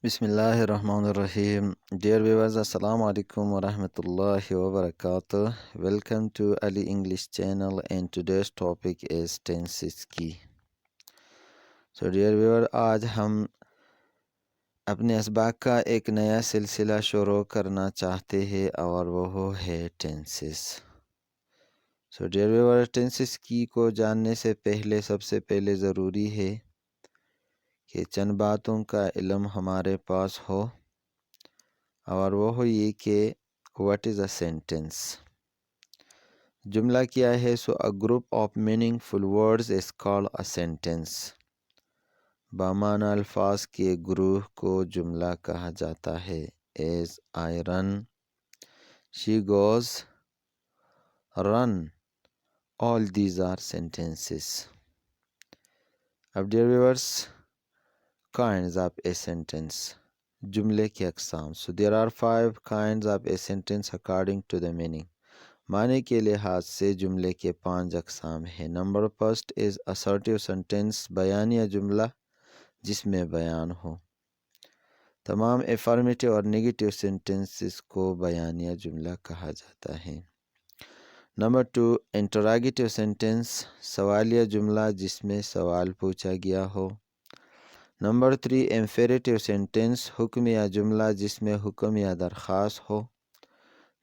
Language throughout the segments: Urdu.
بسم اللہ الرحمن الرحیم. Dear viewers, Assalamu alaikum wa rahmatullahi wa barakatuh. Welcome to Ali English channel and today's topic is tenses key. So dear viewer, آج ہم اپنے اسباق کا ایک نیا سلسلہ شروع کرنا چاہتے ہیں اور وہ ہے tenses. So dear viewer, tenses کی کو جاننے سے پہلے سب سے پہلے ضروری ہے کہ چند باتوں کا علم ہمارے پاس ہو، اور وہ یہ کہ what is a sentence. جملہ کیا ہے؟ a group of meaningful words is called a sentence. بامعنی الفاظ کے گروہ کو جملہ کہا جاتا ہے. as I run, she goes, run, all these are sentences. اب dear viewers, kinds of a sentence. جملے کی اقسام. So there are 5 kinds of a sentence according to the meaning. معنی کے لحاظ سے جملے کے 5 اقسام ہیں. Number first is assertive sentence، بیانیہ جملہ جس میں بیان ہو. تمام affirmative اور negative sentences کو بیانیہ جملہ کہا جاتا ہے. نمبر 2 interrogative sentence، سوالیہ جملہ جس میں سوال پوچھا گیا ہو. نمبر 3 imperative sentence، حکمیہ جملہ جس میں حکم یا درخواست ہو.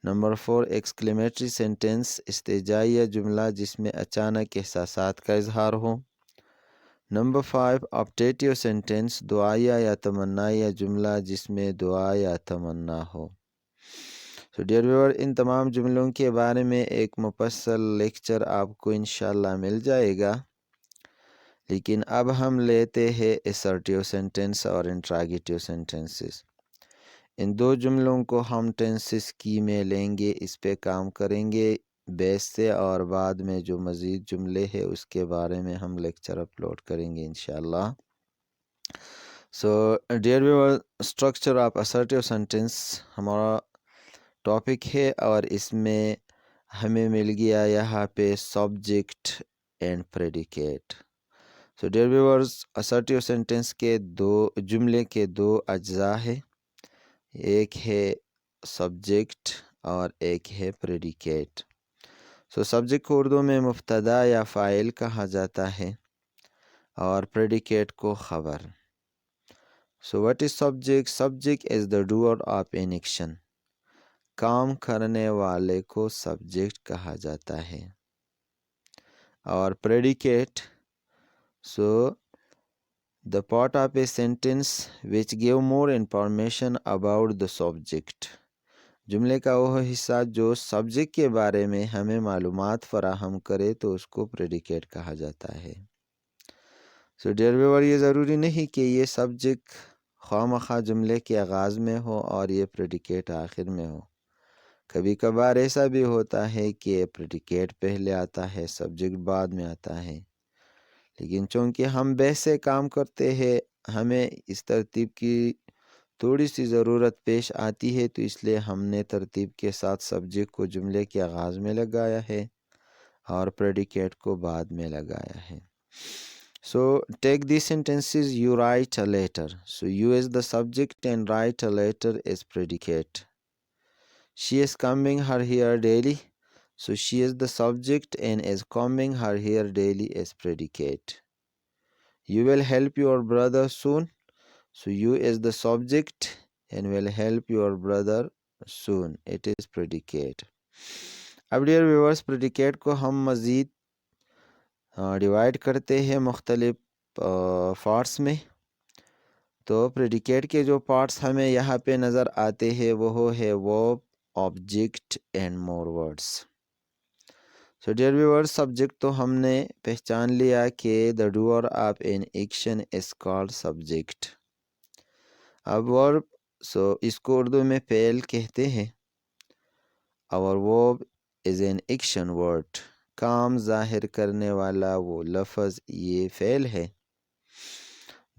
نمبر 4 exclamatory sentence، استہجائیہ جملہ جس میں اچانک احساسات کا اظہار ہو. نمبر 5 optative sentence، دعائیہ یا تمنائیہ جملہ جس میں دعا یا تمنا ہو. So dear viewer، ان تمام جملوں کے بارے میں ایک مفصل لیکچر آپ کو انشاءاللہ مل جائے گا، لیکن اب ہم لیتے ہیں assertive sentence اور interrogative sentences. ان 2 جملوں کو ہم tenses کی میں لیں گے، اس پہ کام کریں گے بیس سے، اور بعد میں جو مزید جملے ہیں اس کے بارے میں ہم لیکچر اپلوڈ کریں گے انشاءاللہ. So dear viewer، structure of assertive sentence ہمارا ٹاپک ہے، اور اس میں ہمیں مل گیا یہاں پہ subject and predicate. So dear viewers، assertive sentence کے جملے کے 2 اجزاء ہیں، ایک ہے سبجیکٹ اور ایک ہے پریڈیکیٹ. سبجیکٹ کو اردو میں مبتدا یا فاعل کہا جاتا ہے، اور پریڈیکیٹ کو خبر. what is subject؟ subject is the doer of an action. کام کرنے والے کو سبجیکٹ کہا جاتا ہے. اور predicate the part of a sentence which give more information about the subject. جملے کا وہ حصہ جو سبجیکٹ کے بارے میں ہمیں معلومات فراہم کرے تو اس کو پریڈیکیٹ کہا جاتا ہے. dear viewer، یہ ضروری نہیں کہ یہ سبجیکٹ خواہ مخواہ جملے کے آغاز میں ہو اور یہ پریڈیکیٹ آخر میں ہو. کبھی کبھار ایسا بھی ہوتا ہے کہ پریڈیکیٹ پہلے آتا ہے، سبجیکٹ بعد میں آتا ہے. لیکن چونکہ ہم بحث سے کام کرتے ہیں، ہمیں اس ترتیب کی تھوڑی سی ضرورت پیش آتی ہے، تو اس لیے ہم نے ترتیب کے ساتھ سبجیکٹ کو جملے کے آغاز میں لگایا ہے اور پریڈیکیٹ کو بعد میں لگایا ہے. take these sentences. You write a letter. You as the subject and write a letter as predicate. She is coming her hair daily. She is the subject and is combing her hair daily as predicate. You will help your brother soon. You is the subject and will help your brother soon. It is predicate. اب dear viewers، predicate کو ہم مزید ڈیوائڈ کرتے ہیں مختلف پارٹس میں. تو predicate کے جو پارٹس ہمیں یہاں پہ نظر آتے ہیں وہ ہے verb، object and more words. dear viewers، subject تو ہم نے پہچان لیا کہ the doer of an action is called subject. اب verb، اس کو اردو میں فعل کہتے ہیں. our verb is an action word. کام ظاہر کرنے والا وہ لفظ یہ فعل ہے.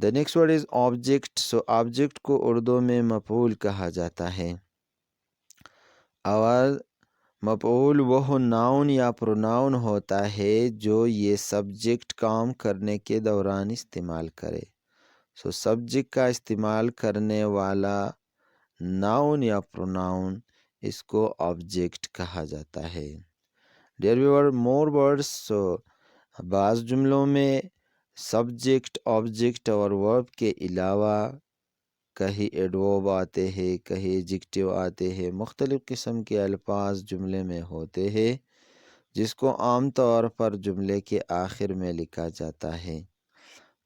the next word is object. object کو اردو میں مفعول کہا جاتا ہے. اور مفعول وہ ناؤن یا پروناؤن ہوتا ہے جو یہ سبجیکٹ کام کرنے کے دوران استعمال کرے. سو سبجیکٹ کا استعمال کرنے والا ناؤن یا پروناؤن اس کو آبجیکٹ کہا جاتا ہے. ڈیئر ویور مور ورڈس. سو بعض جملوں میں سبجیکٹ آبجیکٹ اور ورب کے علاوہ کہیں ایڈورب آتے ہیں، کہیں ایڈجیکٹیو آتے ہیں، مختلف قسم کے الفاظ جملے میں ہوتے ہیں جس کو عام طور پر جملے کے آخر میں لکھا جاتا ہے.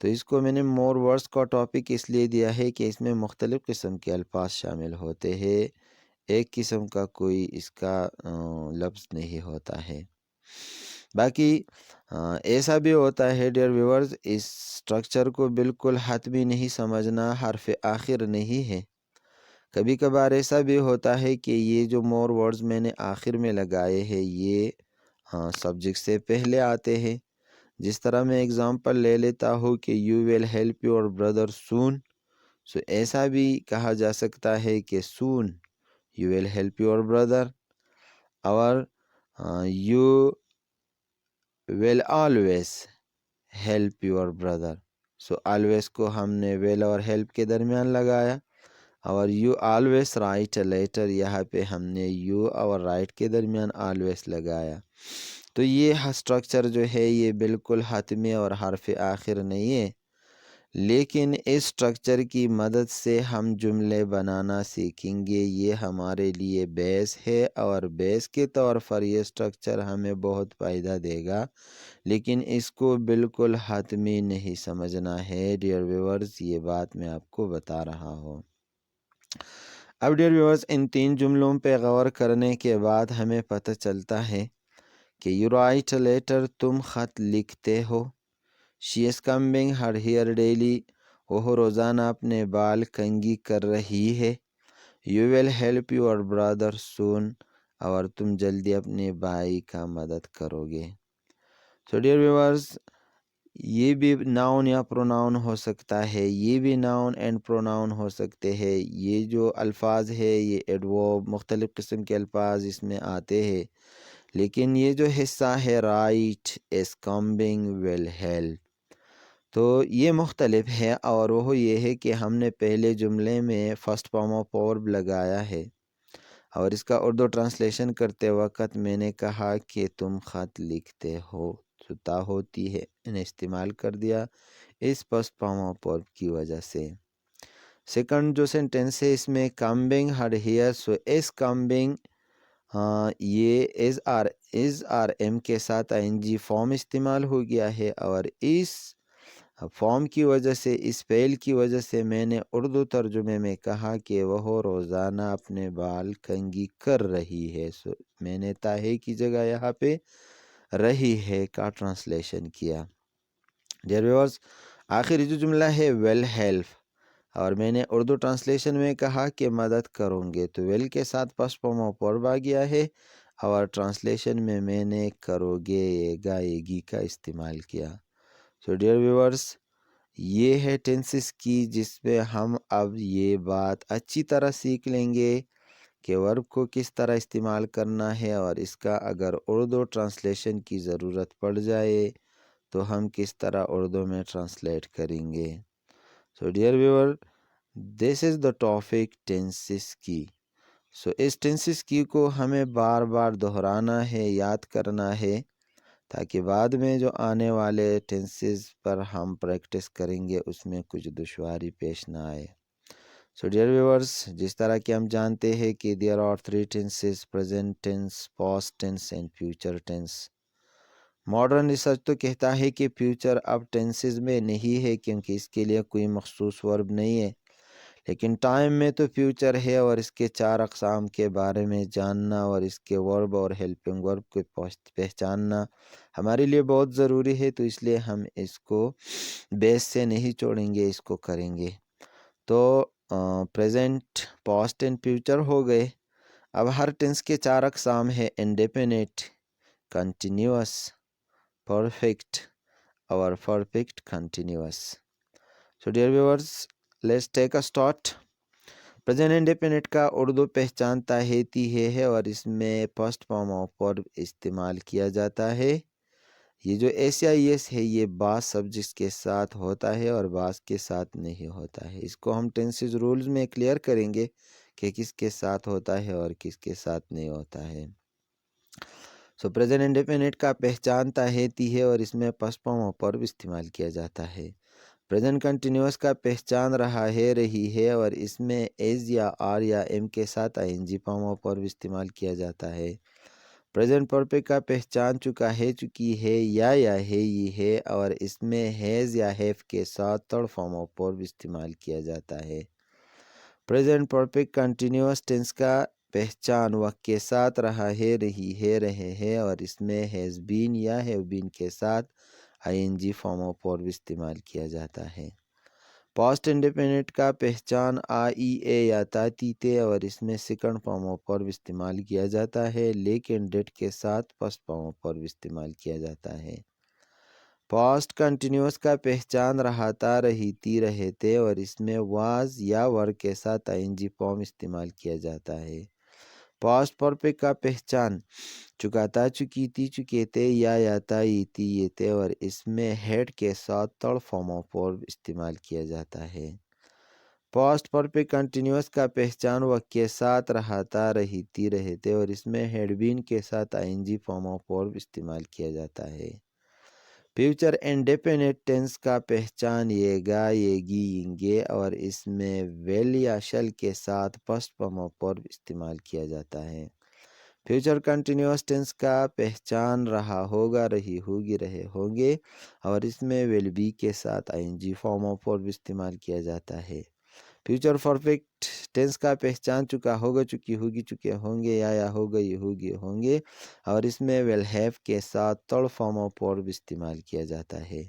تو اس کو میں نے مور ورڈس کا ٹاپک اس لیے دیا ہے کہ اس میں مختلف قسم کے الفاظ شامل ہوتے ہیں، ایک قسم کا کوئی اس کا لفظ نہیں ہوتا ہے. باقی ایسا بھی ہوتا ہے ڈیئر ویورز، اس سٹرکچر کو بالکل حتمی نہیں سمجھنا، حرف آخر نہیں ہے. کبھی کبھار ایسا بھی ہوتا ہے کہ یہ جو مور ورڈز میں نے آخر میں لگائے ہیں یہ سبجیکٹ سے پہلے آتے ہیں. جس طرح میں اگزامپل لے لیتا ہوں کہ you will help your brother soon. So ایسا بھی کہا جا سکتا ہے کہ soon you will help your brother, اور you will always help your brother. So always کو ہم نے ویل اور ہیلپ کے درمیان لگایا، اور you always write a letter, یہاں پہ ہم نے یو اور رائٹ کے درمیان آلویز لگایا. تو یہ سٹرکچر جو ہے یہ بالکل حتمی اور حرف آخر نہیں ہے، لیکن اس سٹرکچر کی مدد سے ہم جملے بنانا سیکھیں گے. یہ ہمارے لیے بیس ہے، اور بیس کے طور پر یہ سٹرکچر ہمیں بہت فائدہ دے گا، لیکن اس کو بالکل حتمی نہیں سمجھنا ہے ڈیئر ویورز. یہ بات میں آپ کو بتا رہا ہوں. اب ڈیئر ویورز ان 3 جملوں پہ غور کرنے کے بعد ہمیں پتہ چلتا ہے کہ یو رائٹ اے لیٹر، تم خط لکھتے ہو. شی از کمبنگ ہر ہیئر ڈیلی، وہ روزانہ اپنے بال کنگھی کر رہی ہے. یو ول ہیلپ یور برادر سون، اور تم جلدی اپنے بھائی کا مدد کرو گے. سو ڈیئر ویورز یہ بھی ناؤن یا پروناؤن ہو سکتا ہے، یہ بھی ناؤن اینڈ پروناؤن ہو سکتے ہیں. یہ جو الفاظ ہے یہ ایڈورب، مختلف قسم کے الفاظ اس میں آتے ہیں، لیکن یہ جو حصہ ہے رائٹ از کمبنگ ول ہیلپ، تو یہ مختلف ہے. اور وہ یہ ہے کہ ہم نے پہلے جملے میں فرسٹ فارم آف ورب لگایا ہے، اور اس کا اردو ٹرانسلیشن کرتے وقت میں نے کہا کہ تم خط لکھتے ہو، تا ہوتی ہے انہیں استعمال کر دیا اس فرسٹ فارم آف ورب کی وجہ سے. سیکنڈ جو سینٹینس ہے اس میں کمبنگ ہر ہیئر. سو اس کمبنگ یہ از آر ایم کے ساتھ آئین جی فارم استعمال ہو گیا ہے، اور اس فارم کی وجہ سے، اس فعل کی وجہ سے میں نے اردو ترجمے میں کہا کہ وہ روزانہ اپنے بال کنگھی کر رہی ہے. سو میں نے تاہے کی جگہ یہاں پہ رہی ہے کا ٹرانسلیشن کیا. ڈیئر ویورز آخری جو جملہ ہے ویل ہیلپ، اور میں نے اردو ٹرانسلیشن میں کہا کہ مدد کروں گے، تو ویل کے ساتھ فرسٹ فارم آف ورب آ گیا ہے، اور ٹرانسلیشن میں نے کرو گے گائے گی کا استعمال کیا. سو ڈیئر ویورز یہ ہے ٹینسز کی، جس میں ہم اب یہ بات اچھی طرح سیکھ لیں گے کہ ورب کو کس طرح استعمال کرنا ہے، اور اس کا اگر اردو ٹرانسلیشن کی ضرورت پڑ جائے تو ہم کس طرح اردو میں ٹرانسلیٹ کریں گے. So dear viewer this is the topic tenses کی. سو اس ٹینسز کی کو ہمیں بار بار دہرانا ہے، یاد کرنا ہے، تاکہ بعد میں جو آنے والے ٹینسز پر ہم پریکٹس کریں گے اس میں کچھ دشواری پیش نہ آئے. سو ڈیئر ویورز جس طرح کہ ہم جانتے ہیں کہ there are 3 tenses: present tense, past tense and future tense. Modern research تو کہتا ہے کہ فیوچر اب ٹینسز میں نہیں ہے کیونکہ اس کے لیے کوئی مخصوص ورب نہیں ہے، لیکن ٹائم میں تو فیوچر ہے، اور اس کے 4 اقسام کے بارے میں جاننا اور اس کے ورب اور ہیلپنگ ورب کو پہچاننا ہمارے لیے بہت ضروری ہے. تو اس لیے ہم اس کو بیس سے نہیں چھوڑیں گے، اس کو کریں گے. تو پریزنٹ، پاسٹ اینڈ فیوچر ہو گئے. اب ہر ٹینس کے 4 اقسام ہیں: انڈیفینٹ، کنٹینیوس، پرفیکٹ اور perfect continuous. So dear viewers let's take a start. Present indefinite کا اردو پہچان تاہیتی ہے، اور اس میں فرسٹ فارم آف ورب استعمال کیا جاتا ہے. یہ جو SIS ہے یہ بعض سبجیکٹس کے ساتھ ہوتا ہے اور بعض کے ساتھ نہیں ہوتا ہے. اس کو ہم ٹینسز رولز میں کلیئر کریں گے کہ کس کے ساتھ ہوتا ہے اور کس کے ساتھ نہیں ہوتا ہے. سو پریزنٹ انڈیفینٹ کا پہچان تاہیتی ہے اور اس میں پسٹ فارم آف ورب استعمال کیا جاتا ہے. پریزنٹ کنٹینیوس کا پہچان رہا ہے رہی ہے اور اس میں ایز یا آر یا ایم کے ساتھ ING فارم آف ورب استعمال کیا جاتا ہے. پریزنٹ پرفیکٹ کا پہچان چکا ہے چکی ہے یا ہے یہ ہے اور اس میں ہیز یا ہیف کے ساتھ تھرڈ فارم آف ورب استعمال کیا جاتا ہے. پریزنٹ پرفیکٹ کنٹینیوس ٹینس کا پہچان وقت کے ساتھ رہا ہے رہی ہے رہے ہے اور اس میں ہیز بین یا ہیو بین کے ساتھ ING فارم آف ورب استعمال کیا جاتا ہے. پاسٹ انڈیفینٹ کا پہچان اے یا تاتے اور اس میں سیکنڈ فارم آف ورب استعمال کیا جاتا ہے لیکن ڈیٹ کے ساتھ فرسٹ فارم آف ورب استعمال کیا جاتا ہے. پاسٹ کنٹینیوس کا پہچان رہا تھا رہیتی رہتے اور اس میں واز یا ور کے ساتھ ING فارم استعمال کیا جاتا ہے. پاسٹ پرفیکٹ کا پہچان چکا تھا چکی تھی چکے تھے یا تھا یہ یہ تھے اور اس میں ہیڈ کے ساتھ تھرڈ فارم آف ورب استعمال کیا جاتا ہے. پاسٹ پرفیکٹ کنٹینیوس کا پہچان وقت کے ساتھ رہا تھا رہیتی رہتے اور اس میں ہیڈ بین کے ساتھ ING فارم آف ورب استعمال کیا جاتا ہے. فیوچر انڈیفینٹ ٹینس کا پہچان یہ گا یہ گی ینگے اور اس میں ویل یا شل کے ساتھ فرسٹ فارم آف ورب استعمال کیا جاتا ہے. فیوچر کنٹینیوس ٹینس کا پہچان رہا ہوگا رہی ہوگی رہے ہوں گے اور اس میں ویل بی کے ساتھ ING فارم آف ورب استعمال کیا جاتا ہے. فیوچر پرفیکٹ ٹینس کا پہچان چکا ہوگا چکی ہوگی چکے ہوں گے یا ہو گئی ہوگی ہوں گے اور اس میں ویل ہیو کے ساتھ تھرڈ فارم آف ورب استعمال کیا جاتا ہے.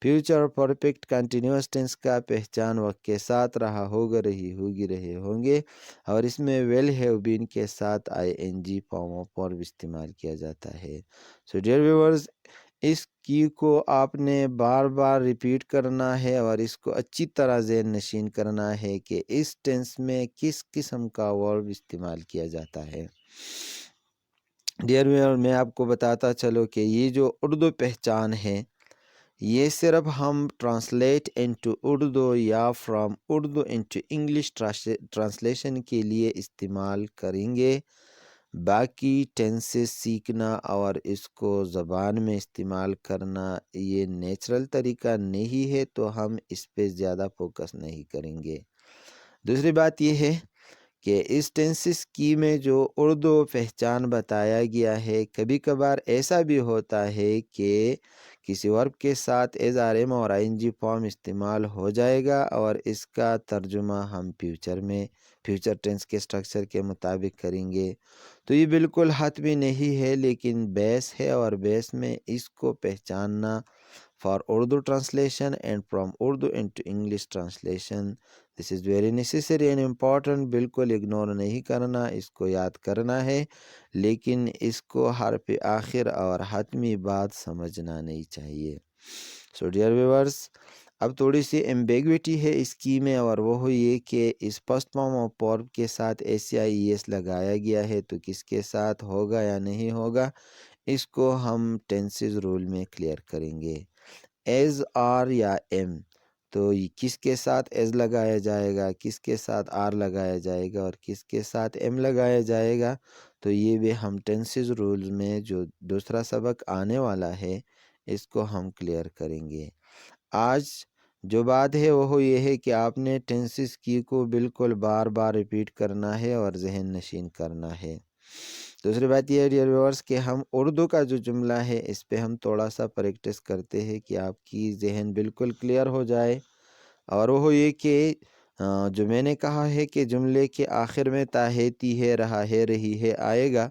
فیوچر پرفیکٹ کنٹینیوس ٹینس کا پہچان وقت کے ساتھ رہا ہوگا رہی ہوگی رہے ہوں گے اور اس میں ویل ہیو بین کے ساتھ ING فارم آف ورب استعمال کیا جاتا ہے. سو ڈیئر ویورز، اس کی کو آپ نے بار بار ریپیٹ کرنا ہے اور اس کو اچھی طرح ذہن نشین کرنا ہے کہ اس ٹینس میں کس قسم کا ورب استعمال کیا جاتا ہے. ڈیئر ویور، میں آپ کو بتاتا چلو کہ یہ جو اردو پہچان ہے یہ صرف ہم ٹرانسلیٹ انٹو اردو یا from Urdu into English translation کے لیے استعمال کریں گے. باقی ٹینسز سیکھنا اور اس کو زبان میں استعمال کرنا یہ نیچرل طریقہ نہیں ہے تو ہم اس پہ زیادہ فوکس نہیں کریں گے. دوسری بات یہ ہے کہ اس ٹینسز کی میں جو اردو پہچان بتایا گیا ہے کبھی کبھار ایسا بھی ہوتا ہے کہ کسی ورب کے ساتھ ایز آر ایم اور ING فارم استعمال ہو جائے گا اور اس کا ترجمہ ہم فیوچر ٹینس کے سٹرکچر کے مطابق کریں گے. تو یہ بالکل حتمی نہیں ہے لیکن بیس ہے اور بیس میں اس کو پہچاننا for Urdu translation and from Urdu into English translation this is very necessary and important. بالکل اگنور نہیں کرنا، اس کو یاد کرنا ہے لیکن اس کو حرف آخر اور حتمی بات سمجھنا نہیں چاہیے. سو ڈیئر ویورز، اب تھوڑی سی ایمبیگوٹی ہے اس کی میں اور وہ یہ کہ اس فرسٹ فارم آف ورب کے ساتھ SIES لگایا گیا ہے تو کس کے ساتھ ہوگا یا نہیں ہوگا اس کو ہم ٹینسز رول میں کلیئر کریں گے. ایز آر یا ایم تو کس کے ساتھ ایز لگایا جائے گا، کس کے ساتھ آر لگایا جائے گا اور کس کے ساتھ ایم لگایا جائے گا تو یہ بھی ہم ٹینسز رول میں جو دوسرا سبق آنے والا ہے اس کو ہم کلیئر کریں گے. آج جو بات ہے وہ یہ ہے کہ آپ نے ٹینسز کی کو بالکل بار بار ریپیٹ کرنا ہے اور ذہن نشین کرنا ہے. دوسری بات یہ ہے ڈیئر ویورز کہ ہم اردو کا جو جملہ ہے اس پہ ہم تھوڑا سا پریکٹس کرتے ہیں کہ آپ کی ذہن بالکل کلیئر ہو جائے. اور وہ یہ کہ جو میں نے کہا ہے کہ جملے کے آخر میں تاہیتی ہے رہا ہے رہی ہے آئے گا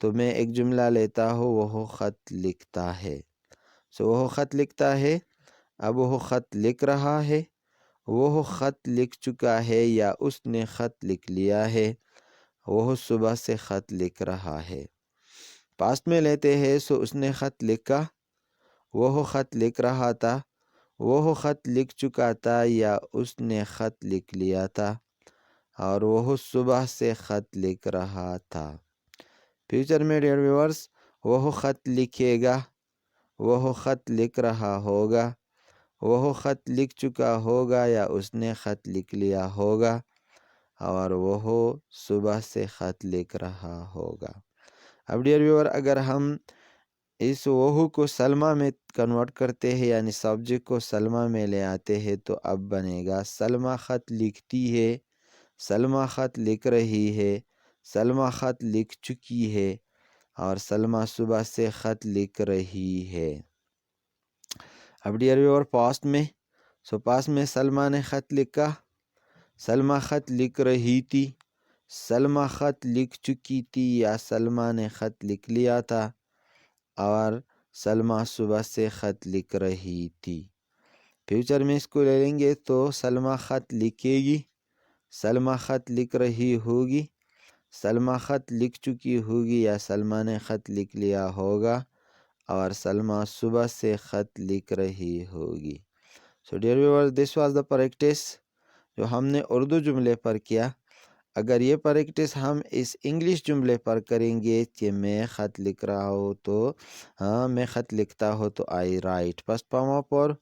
تو میں ایک جملہ لیتا ہوں وہ خط لکھتا ہے. سو وہ خط لکھتا ہے، اب وہ خط لکھ رہا ہے، وہ خط لکھ چکا ہے یا اس نے خط لکھ لیا ہے، وہ صبح سے خط لکھ رہا ہے. پاسٹ میں لیتے ہیں سو اس نے خط لکھا، وہ خط لکھ رہا تھا، وہ خط لکھ چکا تھا یا اس نے خط لکھ لیا تھا اور وہ صبح سے خط لکھ رہا تھا. فیوچر میں ڈیئر ویورز وہ خط لکھے گا، وہ خط لکھ رہا ہوگا، وہ خط لکھ چکا ہوگا یا اس نے خط لکھ لیا ہوگا، اور وہ صبح سے خط لکھ رہا ہوگا۔ اب ڈیئر ویور، اگر ہم اس وہ کو سلمہ میں کنورٹ کرتے ہیں، یعنی سبجیکٹ کو سلمہ میں لے آتے ہیں، تو اب بنے گا سلمہ خط لکھتی ہے، سلمہ خط لکھ رہی ہے، سلمہ خط لکھ چکی ہے، اور سلمہ صبح سے خط لکھ رہی ہے۔ اب ڈیئر ویور، پاسٹ میں، پاسٹ میں سلمہ نے خط لکھا، سلمہ خط لکھ رہی تھی، سلمہ خط لکھ چکی تھی یا سلمہ نے خط لکھ لیا تھا، اور سلمہ صبح سے خط لکھ رہی تھی۔ فیوچر میں اس کو لے لیں گے تو سلمہ خط لکھے گی، سلمہ خط لکھ رہی ہوگی، سلمہ خط لکھ چکی ہوگی یا سلمہ نے خط لکھ لیا ہوگا، اور سلمہ صبح سے خط لکھ رہی ہوگی۔ So dear viewers, this was the practice جو ہم نے اردو جملے پر کیا۔ اگر یہ پریکٹس ہم اس انگلش جملے پر کریں گے کہ میں خط لکھ رہا ہوں، تو میں خط لکھتا ہوں تو I write, past form of verb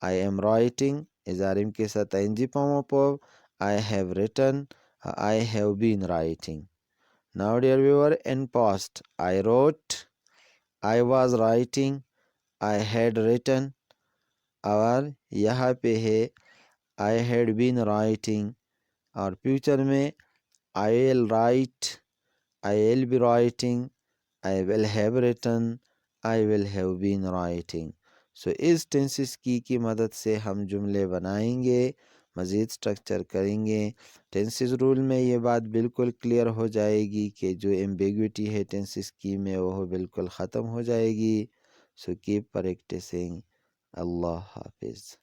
I am writing, اظہاریم کے ساتھ N G form of verb I have written, I have been writing. Now dear viewer, in past I wrote, I was writing, I had written, اور یہاں پہ ہے آئی ہیڈ بین رائٹنگ، اور فیوچر میں I will write, I will be writing, I will have written, I will have been writing۔ So اس ٹینسز کی مدد سے ہم جملے بنائیں گے، مزید سٹرکچر کریں گے۔ ٹینسز رول میں یہ بات بالکل کلیئر ہو جائے گی کہ جو ایمبیگوٹی ہے ٹینسز کی میں وہ بالکل ختم ہو جائے گی۔ So keep practising. اللہ حافظ۔